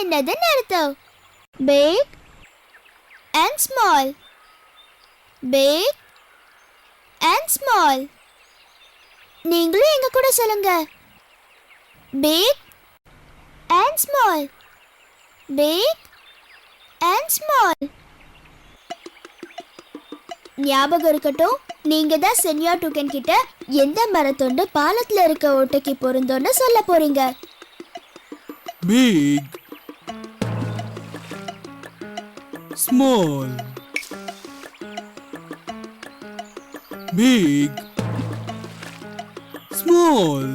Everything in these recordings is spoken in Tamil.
என்னதுன்னு அர்த்தம். Big and small. Big and small. நீங்களும் எங்க கூட சொல்லுங்க. Big and small. Big and small. ஞாபகம் இருக்கட்டும், நீங்க தான் சென்யார் டூகன் கிட்ட எந்த மரத்தொண்டு பாலத்துல இருக்க ஓட்டைக்கு பொருந்தோன்னு சொல்ல போறீங்க. Big, small, big, small.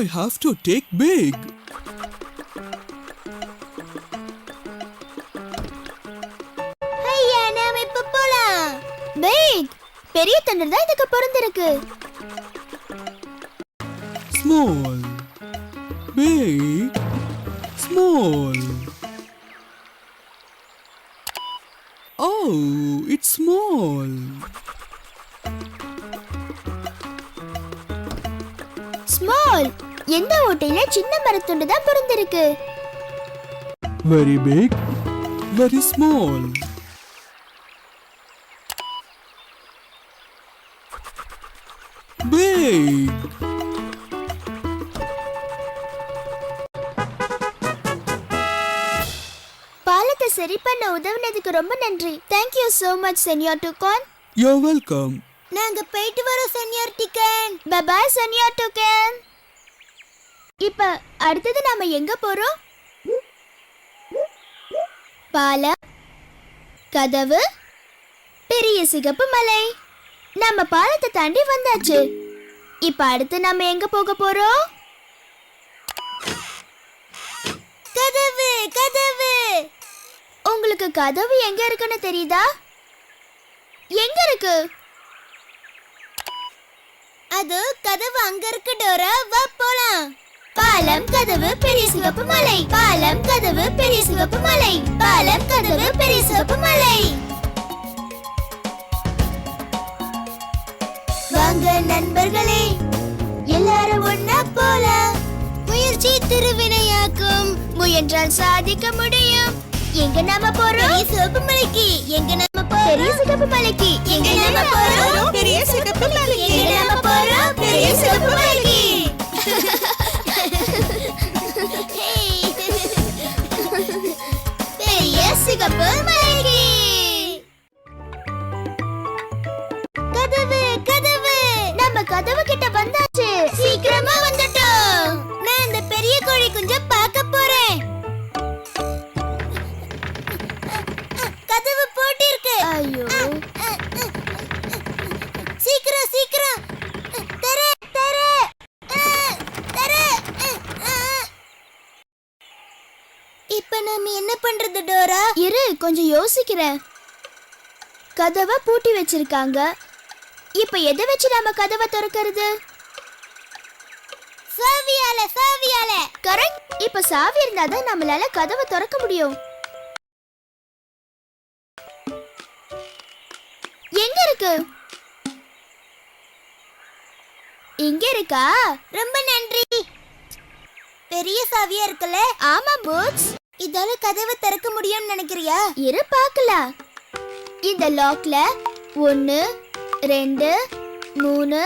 I have to take big. ஐயா, நாம இப்ப போலாம். Big, பெரிய தண்டு தான் இதுக்கு பொருந்திருக்கு. Small, big, small. Oh, it's small. Small, எந்த ஓட்டையில சின்ன மரத்துண்டு தான் பொருந்திருக்கு. Very big, very small. Big. பாலத்தை சரி பண்ண உதவுனதுக்கு ரொம்ப நன்றி. Thank you so much, சென்யார் டூகன். You're welcome. நாங்க போயிட்டு வரோம் சென்யார் டூகன். Bye bye சென்யார் டூகன். இப்ப அடுத்தது நாம எங்க போறோம்? பாலம், கதவு, பெரிய சிகப்பு மலை. நம்ம பாலத்தை தாண்டி வந்தாச்சு. இப்ப அடுத்து நாம எங்க போக போறோம்? கதவு, கதவு. உங்களுக்கு கதவு எங்க இருக்குன்னு தெரியுதா? எங்க இருக்கு? அது கதவு அங்க இருக்கு டோரா, வா போலாம். பாலம், கதவு, பெரிய சிவப்பு மலை. பாலம், கதவு, பெரிய சிவப்பு மலை. பாலம், கதவு, பெரிய சிவப்பு மலை. வாங்க நண்பர்களே, எல்லாரும் ஒண்ணா போலாம். முயற்சி திருவினையாக்கும், முயன்றால் சாதிக்க முடியும். எங்க நாம போறோம்? பெரிய சிவப்பு மலைக்கு. எங்க நாம போறோம்? பெரிய சிவப்பு மலைக்கு. எங்க நாம போறோம்? பெரிய சிவப்பு மலைக்கு. எங்க நாம போறோம்? பெரிய சிவப்பு மலைக்கு. பெரிய சிவப்பு மலைக்கு. கதவு, கதவு. நம்ம கதவு கிட்ட வந்தாச்சு. சீக்கிரமா வந்துட்டோம். நான் இந்த பெரிய கோழி குஞ்ச பார்க்க போறேன். கதவு போட்டி இருக்கு. ஐயோ, சீக்கிரம் சீக்கிரம் தர தர தர. இப்ப நாம என்ன பண்றது டோரா? இரு, கொஞ்சம் யோசிக்கிறேன். கதவை பூட்டி வச்சிருக்காங்க. இப்ப எதை வச்சு நாம கதவை திறக்கிறது? சாவியால, சாவியால. கரெக்ட். இப்ப சாவி இருந்தாதான் நம்மளால கதவை திறக்க முடியும். எங்க இருக்கு? இங்க இருக்கா? ரொம்ப நன்றி. பெரிய சாவியா இருக்குல்ல? ஆமா பூட்ஸ். இதால கதவை திறக்க முடியும்னு நினைக்கிறியா? இரு பார்க்கலாம். இந்த லாக்ல 1 2 3